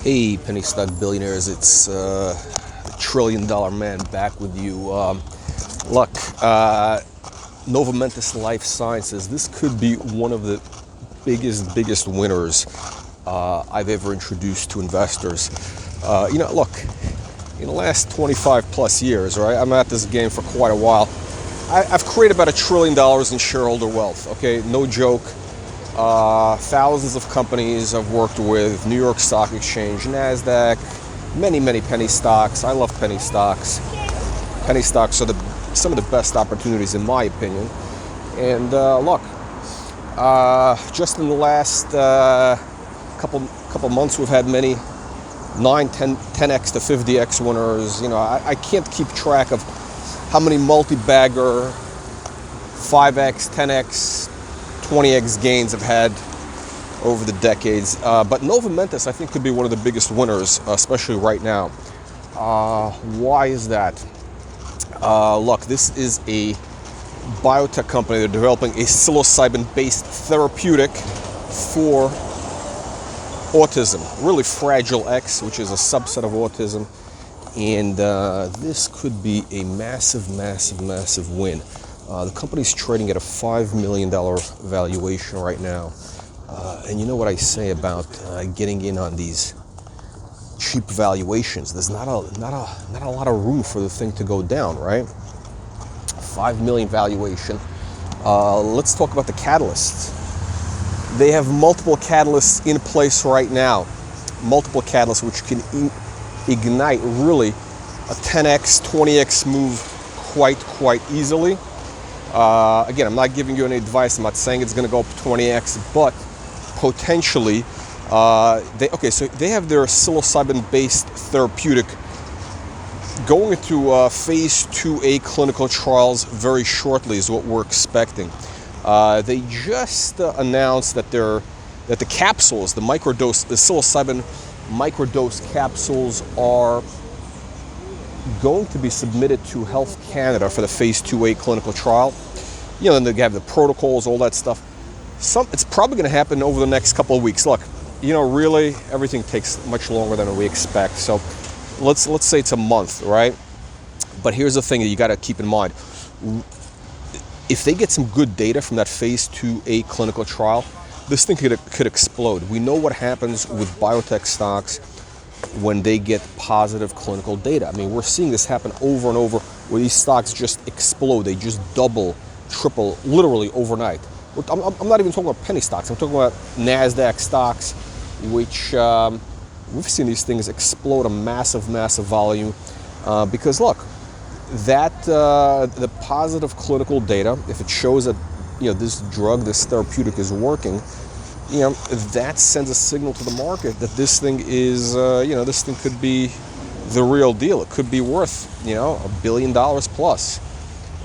Hey, Pennystock billionaires, it's the $1 trillion man back with you. Look, Mentis Life Sciences, this could be one of the biggest winners I've ever introduced to investors. Look, in the last 25 plus years, right, I'm at this game for quite a while. I've created about $1 trillion in shareholder wealth, okay, no joke. Thousands of companies I've worked with, New York Stock Exchange, NASDAQ, many penny stocks. I love penny stocks. Penny stocks are some of the best opportunities in my opinion. And look, just in the last couple months we've had many 9, 10x to 50x winners. You know, I can't keep track of how many multi-bagger 5x, 10x, 20x gains I've had over the decades. But Mentis, I think, could be one of the biggest winners, especially right now. Why is that? Look, this is a biotech company. They're developing a psilocybin-based therapeutic for autism, really Fragile X, which is a subset of autism. And this could be a massive win. The company's trading at a $5 million valuation right now. And you know what I say about getting in on these cheap valuations. There's not a lot of room for the thing to go down, right? 5 million valuation. Let's talk about the catalysts. They have multiple catalysts in place right now. Multiple catalysts which can ignite really a 10x, 20x move quite easily. Again, I'm not giving you any advice. I'm not saying it's going to go up 20x, but potentially, they have their psilocybin-based therapeutic going through phase 2A clinical trials very shortly is what we're expecting. They just announced that the capsules, the psilocybin microdose capsules are going to be submitted to Health Canada for the phase 2A clinical trial. You know, then they have the protocols, all that stuff. It's probably going to happen over the next couple of weeks. Look, you know, really everything takes much longer than we expect. So let's say it's a month, right? But here's the thing that you got to keep in mind. If they get some good data from that phase 2A clinical trial, this thing could explode. We know what happens with biotech stocks when they get positive clinical data. I mean, we're seeing this happen over and over where these stocks just explode. They just double, triple, literally overnight. I'm not even talking about penny stocks. I'm talking about NASDAQ stocks, which we've seen these things explode a massive volume. Because look, the positive clinical data, if it shows that, you know, this drug, this therapeutic is working, you know, that sends a signal to the market that this thing is, this thing could be the real deal. It could be worth, you know, $1 billion plus,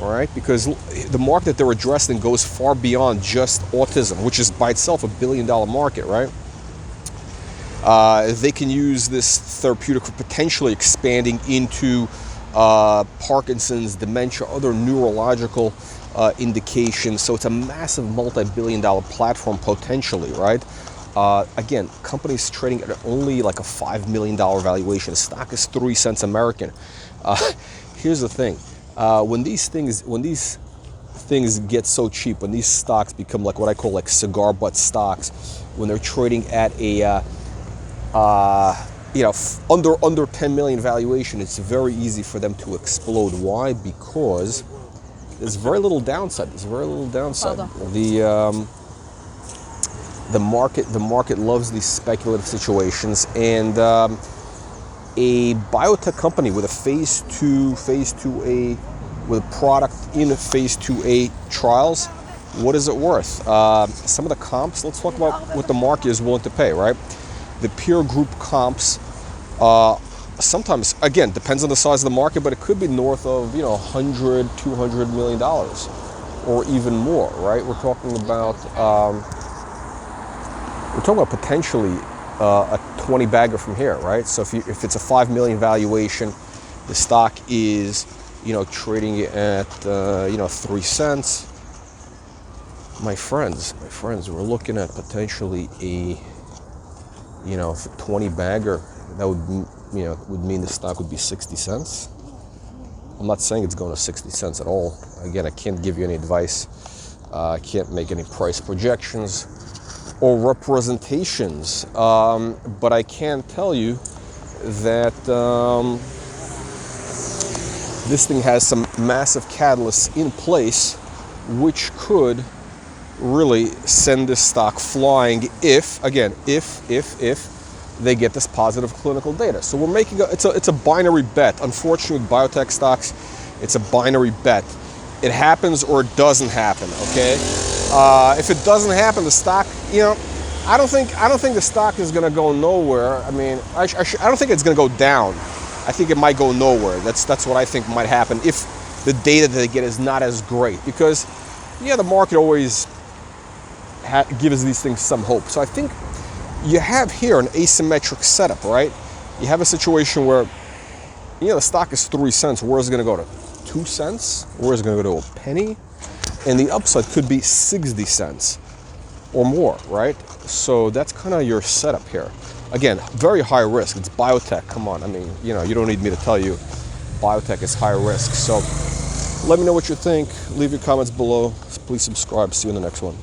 all right? Because the market that they're addressing goes far beyond just autism, which is by itself $1 billion market, right? They can use this therapeutic for potentially expanding into Parkinson's, dementia, other neurological indications. So it's a massive multi-billion-dollar platform potentially, right? Again, companies trading at only like a $5 million valuation. The stock is 3 cents American. Here's the thing: when these things get so cheap, when these stocks become like what I call like cigar butt stocks, when they're trading at a under 10 million valuation, it's very easy for them to explode. Why? Because there's very little downside. The market loves these speculative situations, and a biotech company with a phase 2A, with a product in phase 2A trials, what is it worth? Some of the comps. Let's talk about what the market is willing to pay, right? The peer group comps. Sometimes, again, depends on the size of the market, but it could be north of, $100, $200 million or even more, right? We're talking about potentially a 20 bagger from here, right? So if it's a 5 million valuation, the stock is, trading at 3 cents. My friends, we're looking at potentially a You know, if a 20 bagger, that would, you know, would mean the stock would be 60 cents. I'm not saying it's going to 60 cents at all. Again, I can't give you any advice. I can't make any price projections or representations, but I can tell you that this thing has some massive catalysts in place, which could really send this stock flying if they get this positive clinical data. So we're making it's a binary bet. Unfortunately, with biotech stocks, it's a binary bet. It happens or it doesn't happen. Okay, if it doesn't happen, the stock, you know, I don't think the stock is going to go nowhere. I mean, I don't think it's going to go down. I think it might go nowhere. That's what I think might happen if the data that they get is not as great, because yeah, the market always gives these things some hope. So I think you have here an asymmetric setup, right? You have a situation where, you know, the stock is 3 cents. Where is it going to go to? 2 cents? Where is it going to go to? A penny? And the upside could be 60 cents or more, right? So that's kind of your setup here. Again, very high risk. It's biotech. Come on. I mean, you know, you don't need me to tell you biotech is high risk. So let me know what you think. Leave your comments below. Please subscribe. See you in the next one.